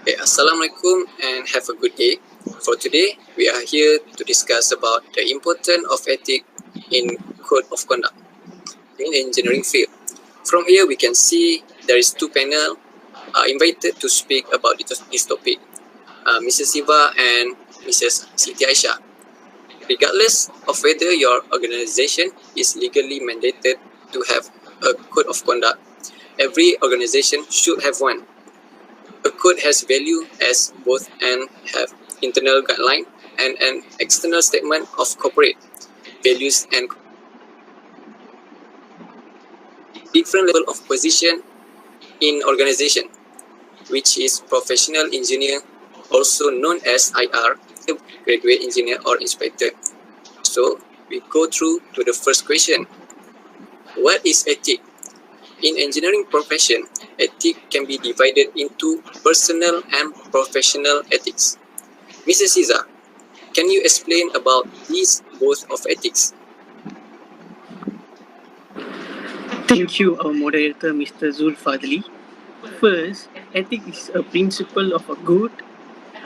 Okay, Assalamualaikum and have a good day. For today, we are here to discuss about the importance of ethics in code of conduct in engineering field. From here, we can see there is two panel invited to speak about this topic, Mrs. Siva and Mrs. Siti Aisha. Regardless of whether your organization is legally mandated to have a code of conduct, every organization should have one. A code has value as both and have internal guideline and an external statement of corporate values and different level of position in organization, which is professional engineer, also known as IR, graduate engineer or inspector. So we go through to the first question. What is ethic? In engineering profession, ethic can be divided into personal and professional ethics. Mrs. Caesar, can you explain about these both of ethics? Thank you, our moderator, Mr. Zul Fadli. First, ethics is a principle of a good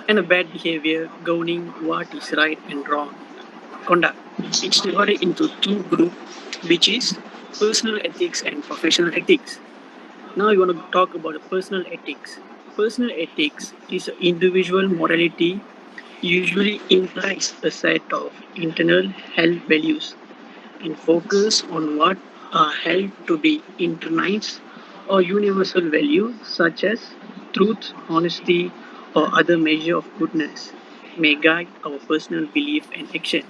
and a bad behavior governing what is right and wrong conduct. It's divided into two groups, which is personal ethics and professional ethics. Now, we want to talk about the personal ethics. Personal ethics is individual morality, usually implies a set of internal held values and focus on what are held to be internalized or universal values such as truth, honesty, or other measure of goodness may guide our personal belief and action.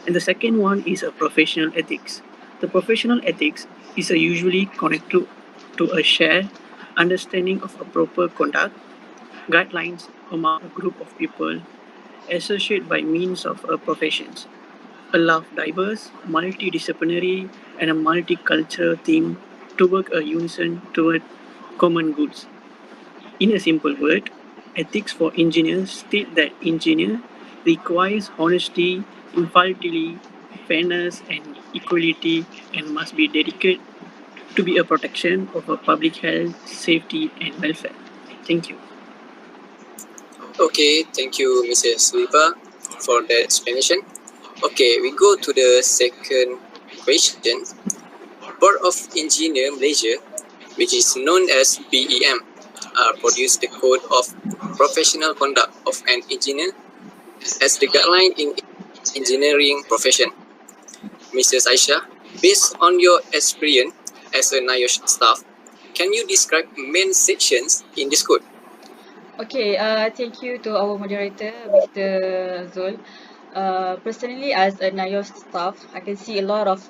And the second one is a professional ethics. The professional ethics is a usually connected to a shared understanding of a proper conduct, guidelines among a group of people associated by means of a professions. A love diverse, multidisciplinary, and a multicultural team to work a unison toward common goods. In a simple word, ethics for engineers state that engineer requires honesty, impartiality, fairness, and equality, and must be dedicated to be a protection of a public health, safety, and welfare. Thank you. Okay, thank you, Mrs. Liva, for that explanation. Okay, we go to the second question. Board of Engineer Malaysia, which is known as BEM, produced the Code of Professional Conduct of an Engineer as the guideline in engineering profession. Mrs. Aisha, based on your experience as a NIOSH staff, can you describe main sections in this code? Okay, thank you to our moderator, Mr. Zul. Personally, as a NIOS staff, I can see a lot of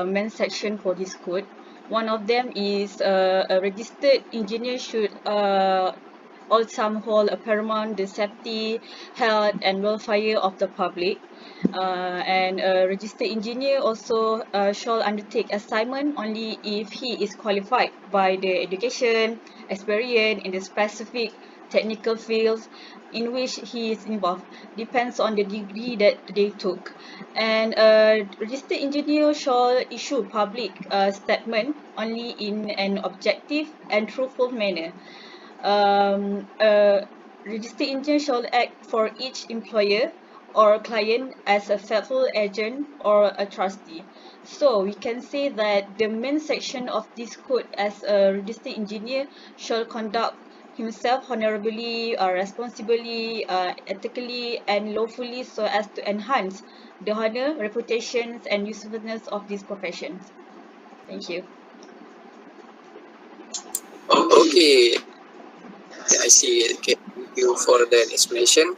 main section for this code. One of them is a registered engineer should also hold a paramount the safety, health, and welfare of the public. And a registered engineer also shall undertake assignment only if he is qualified by the education, experience in the specific technical fields in which he is involved, depends on the degree that they took. And a registered engineer shall issue public statement only in an objective and truthful manner. A registered engineer shall act for each employer or client as a faithful agent or a trustee. So we can say that the main section of this code as a registered engineer shall conduct himself honorably, responsibly, ethically, and lawfully so as to enhance the honor, reputations, and usefulness of this profession. Thank you. Okay, I see. Okay, thank you for that explanation.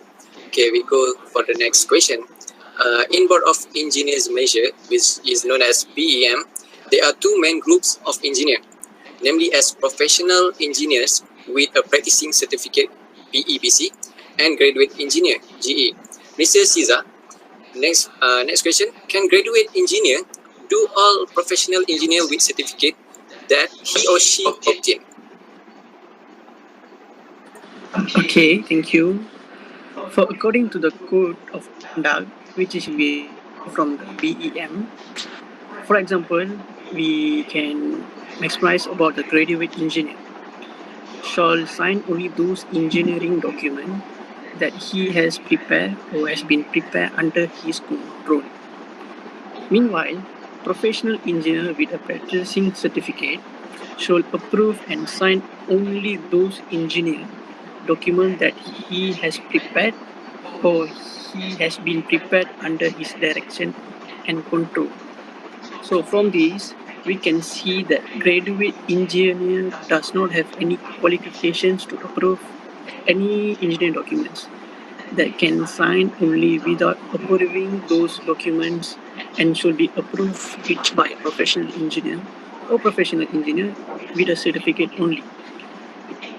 Okay, we go for the next question. In Board of Engineers Malaysia, which is known as BEM, there are two main groups of engineers, namely as professional engineers with a practicing certificate PEBC and graduate engineer GE. Mr. Caesar, next question. Can graduate engineer do all professional engineer with certificate that he or she obtain? Okay, thank you. For according to the code of conduct, which is from the BEM, for example, we can maximize about the graduate engineer. shall sign only those engineering documents that he has prepared or has been prepared under his control. Meanwhile, professional engineer with a practicing certificate shall approve and sign only those engineer documents that he has prepared or he has been prepared under his direction and control. So from this, we can see that graduate engineer does not have any qualifications to approve any engineering documents. That can sign only without approving those documents and should be approved it by a professional engineer or professional engineer with a certificate only.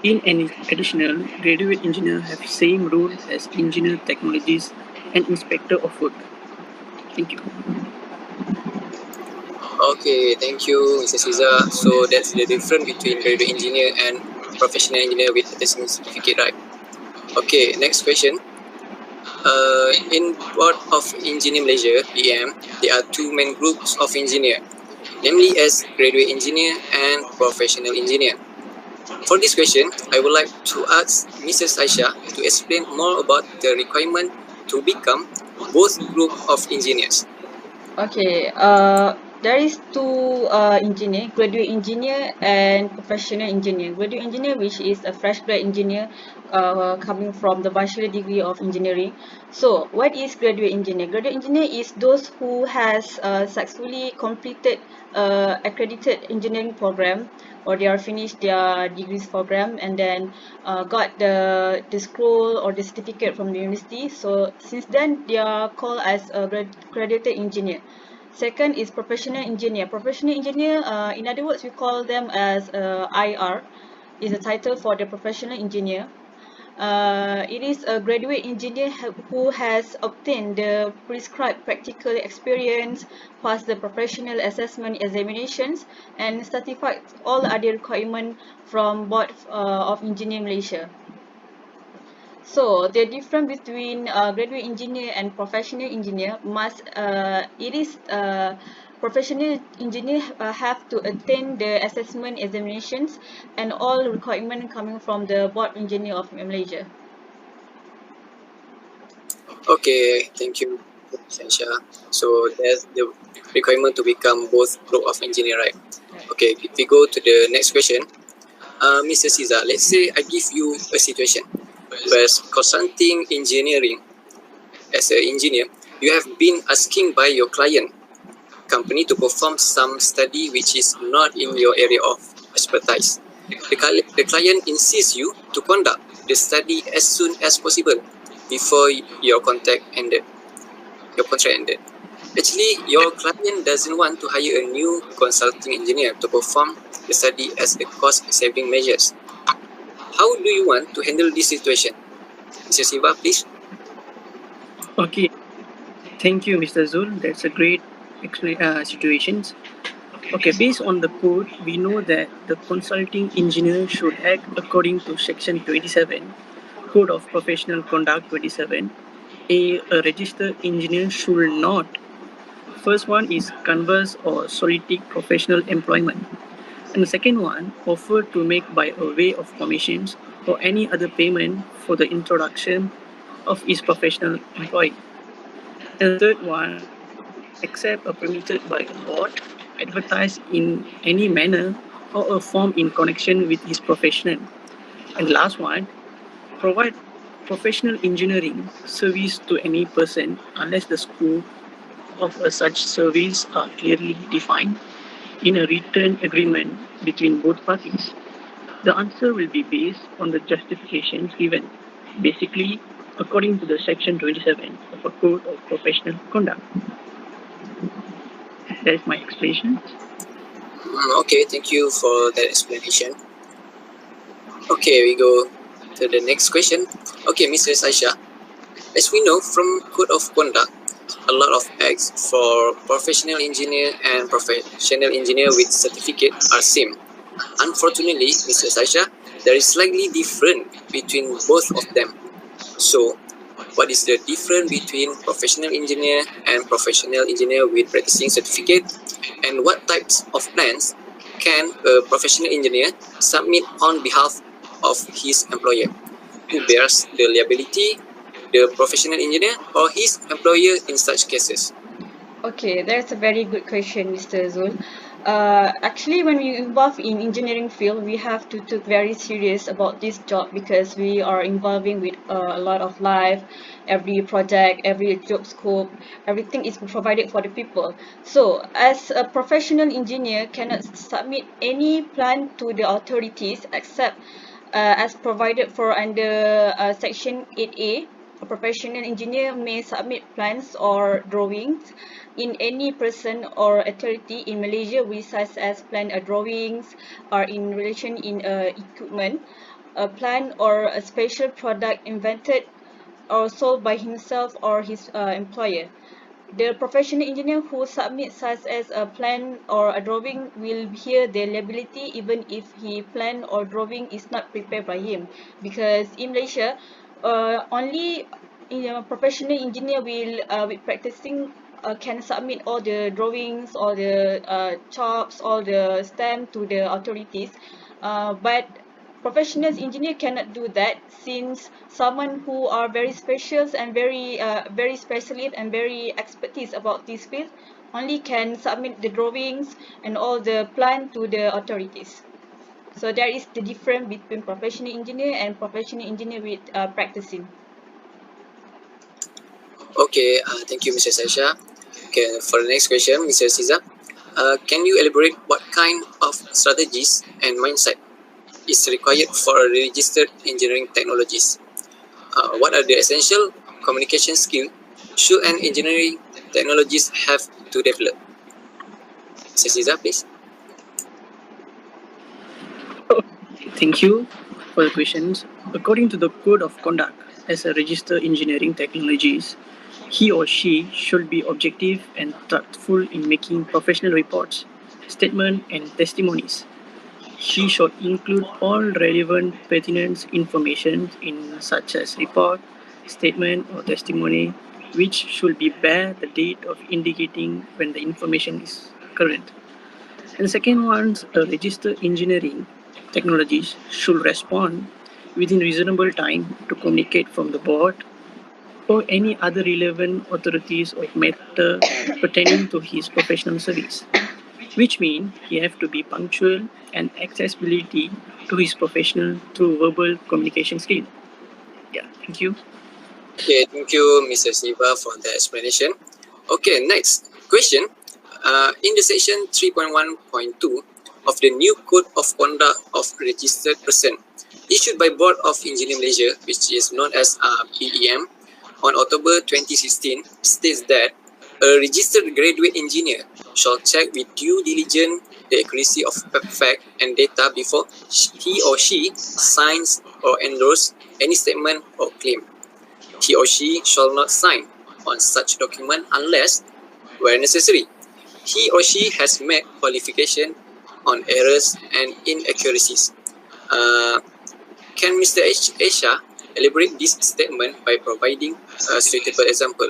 In any additional, graduate engineer have same role as engineer technologies and inspector of work. Thank you. Okay, thank you, Mr. Caesar. So that's the difference between graduate engineer and professional engineer with attesting certificate, right? Okay, next question. In Board of Engineer Malaysia, BM, there are two main groups of engineer, namely as graduate engineer and professional engineer. For this question, I would like to ask Mrs. Aisha to explain more about the requirement to become both group of engineers. Okay, there is two engineer, graduate engineer and professional engineer. Graduate engineer, which is a fresh grad engineer coming from the bachelor degree of engineering. So, what is graduate engineer? Graduate engineer is those who has successfully completed accredited engineering program, or they are finished their degrees program and then got the scroll or the certificate from the university. So since then they are called as a graduate engineer. Second is professional engineer. Professional engineer, in other words, we call them as IR, is a title for the professional engineer. It is a graduate engineer who has obtained the prescribed practical experience, passed the professional assessment examinations, and satisfied all other requirements from Board of Engineer Malaysia. So the difference between graduate engineer and professional engineer professional engineer have to attain the assessment examinations and all requirement coming from the Board Engineer of Malaysia. Okay, thank you, Aisha. So that's the requirement to become both group of engineer, right? Okay, if we go to the next question, Mr. Caesar, let's say I give you a situation where consulting engineering as an engineer, you have been asking by your client company to perform some study which is not in your area of expertise. The client insists you to conduct the study as soon as possible before your contract ended. Actually, your client doesn't want to hire a new consulting engineer to perform the study as a cost-saving measures. How do you want to handle this situation? Mr. Siva, please. Okay, thank you, Mr. Zul. That's a great situations. Okay, based on the code, we know that the consulting engineer should act according to Section 27, Code of Professional Conduct 27. A registered engineer should not. First one is converse or solicit professional employment. And the second one, offer to make by a way of commissions or any other payment for the introduction of his professional employee. And the third one, except are permitted by a board, advertise in any manner or a form in connection with his profession. And the last one, provide professional engineering service to any person unless the scope of such service are clearly defined in a written agreement between both parties. The answer will be based on the justifications given, basically according to the Section 27 of a Code of Professional Conduct. That is my explanation. Okay, thank you for that explanation. Okay, we go to the next question. Okay, Mrs. Aisha, as we know from Code of Conduct, a lot of acts for professional engineer and professional engineer with certificate are same. Unfortunately, Mrs. Aisha, there is slightly different between both of them. So, what is the difference between professional engineer and professional engineer with practicing certificate, and what types of plans can a professional engineer submit on behalf of his employer. Who bears the liability, the professional engineer or his employer in such cases? Okay, that's a very good question, Mr. Zul. Actually, when we involve in engineering field, we have to take very serious about this job because we are involving with a lot of life, every project, every job scope, everything is provided for the people. So, as a professional engineer, cannot submit any plan to the authorities except as provided for under Section 8A. A professional engineer may submit plans or drawings in any person or authority in Malaysia which such as plan drawings or in relation in equipment, a plan or a special product invented or sold by himself or his employer. The professional engineer who submits such as a plan or a drawing will bear the liability even if his plan or drawing is not prepared by him, because in Malaysia, only professional engineer will with practicing can submit all the drawings, all the chops, all the stamp to the authorities, but professional engineer cannot do that, since someone who are very special and very specialist and very expertise about this field only can submit the drawings and all the plan to the authorities. So there is the difference between professional engineer and professional engineer with practicing. Okay, thank you, Mr. Saisha. Okay, for the next question, Mr. Siza, can you elaborate what kind of strategies and mindset is required for a registered engineering technologies? What are the essential communication skills should an engineering technologist have to develop? Mr. Siza, please. Thank you for the questions. According to the Code of Conduct, as a registered engineering technologist, he or she should be objective and truthful in making professional reports, statements, and testimonies. She should include all relevant pertinent information in such as report, statement, or testimony, which should be bear the date of indicating when the information is current. And second one, a registered engineering technologies should respond within reasonable time to communicate from the board or any other relevant authorities of matter pertaining to his professional service, which means he have to be punctual and accessibility to his professional through verbal communication skill. Yeah, thank you. Okay, thank you, Mr. Siva, for the explanation. Okay, next question. In the section 3.1.2 of the new Code of Conduct of Registered Person, issued by Board of Engineering Malaysia, which is known as BEM, on October 2016, states that a registered graduate engineer shall check with due diligence the accuracy of fact and data before he or she signs or endorses any statement or claim. He or she shall not sign on such document unless, where necessary, he or she has met qualification on errors and inaccuracies. Can Mr. Aisha elaborate this statement by providing a suitable example?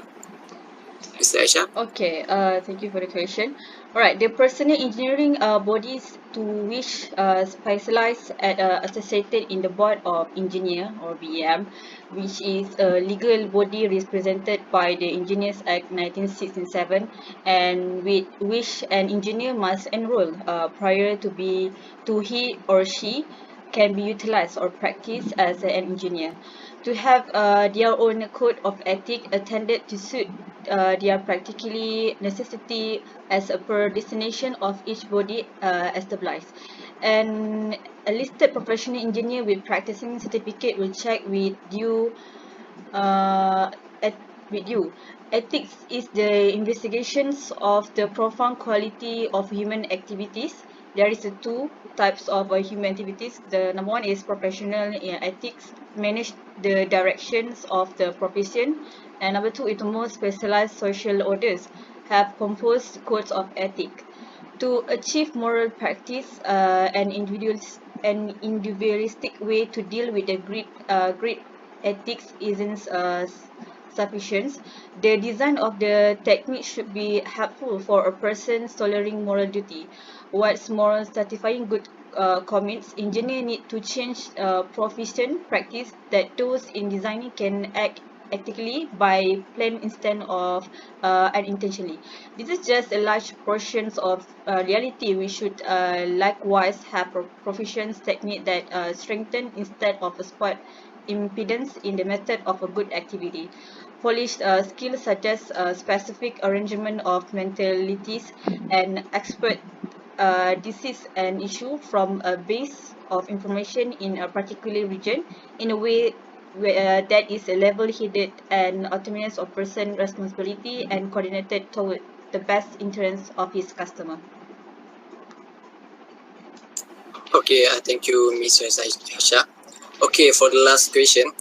Mr. Aisha? Okay, thank you for the question. Alright, the personal engineering bodies to which specialize at associated in the Board of Engineer or BEM, which is a legal body represented by the Engineers Act 1967, and with which an engineer must enroll prior to he or she can be utilized or practiced as an engineer, to have their own code of ethic attended to suit their practically necessity as a per destination of each body established. And a listed professional engineer with practicing certificate will check with due with you. Ethics is the investigations of the profound quality of human activities. There is two types of human activities. The number one is professional ethics, manage the directions of the profession, and number two is the more specialized social orders, have composed codes of ethic. To achieve moral practice, an individualistic way to deal with the great ethics isn't sufficient. The design of the technique should be helpful for a person tolerating moral duty. What's more, certifying good commits, engineers need to change proficient practice that those in designing can act ethically by plan instead of unintentionally. This is just a large portions of reality. We should likewise have proficient technique that strengthen instead of a spot impedance in the method of a good activity. Polished skills such as specific arrangement of mentalities and expert disease an issue from a base of information in a particular region in a way that is level-headed and autonomous of person responsibility and coordinated toward the best interests of his customer. Okay, thank you, Mrs. Aisha. Okay, for the last question,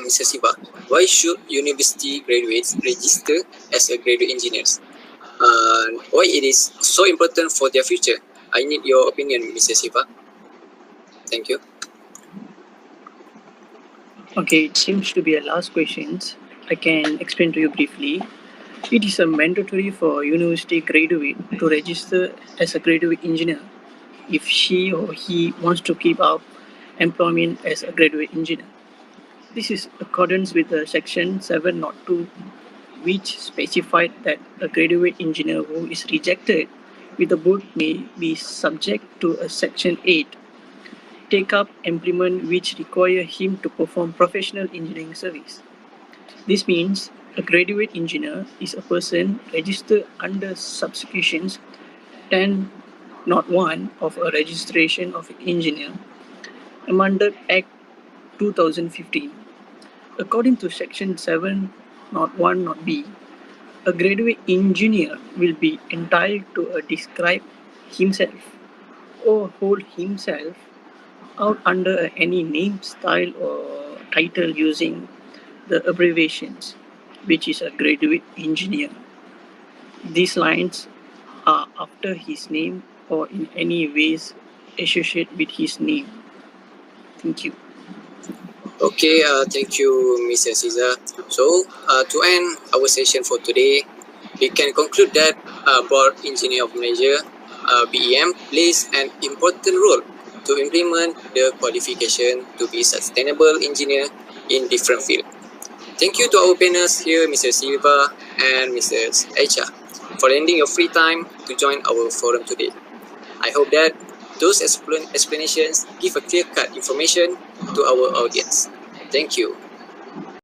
Mr. Siva, why should university graduates register as a graduate engineers? Why it is so important for their future? I need your opinion, Mr. Siva. Thank you. Okay, it seems to be a last question. I can explain to you briefly. It is a mandatory for university graduate to register as a graduate engineer if she or he wants to keep up employment as a graduate engineer. This is accordance with the section 702, which specified that a graduate engineer who is rejected with a board may be subject to a section 8 take up employment which require him to perform professional engineering service. This means a graduate engineer is a person registered under subsections 10.1 of a registration of engineer amended Act 2015. According to section 7.1.b, a graduate engineer will be entitled to describe himself or hold himself out under any name, style, or title using the abbreviations, which is a graduate engineer. These lines are after his name or in any ways associated with his name. Thank you. Okay, thank you, Mr. Caesar. So, to end our session for today, we can conclude that Board Engineer of Malaysia, BEM, plays an important role to implement the qualification to be sustainable engineer in different fields. Thank you to our panelists here, Mr. Silva and Mrs. Aisha, for lending your free time to join our forum today. I hope that those explanations give a clear-cut information to our audience. Thank you.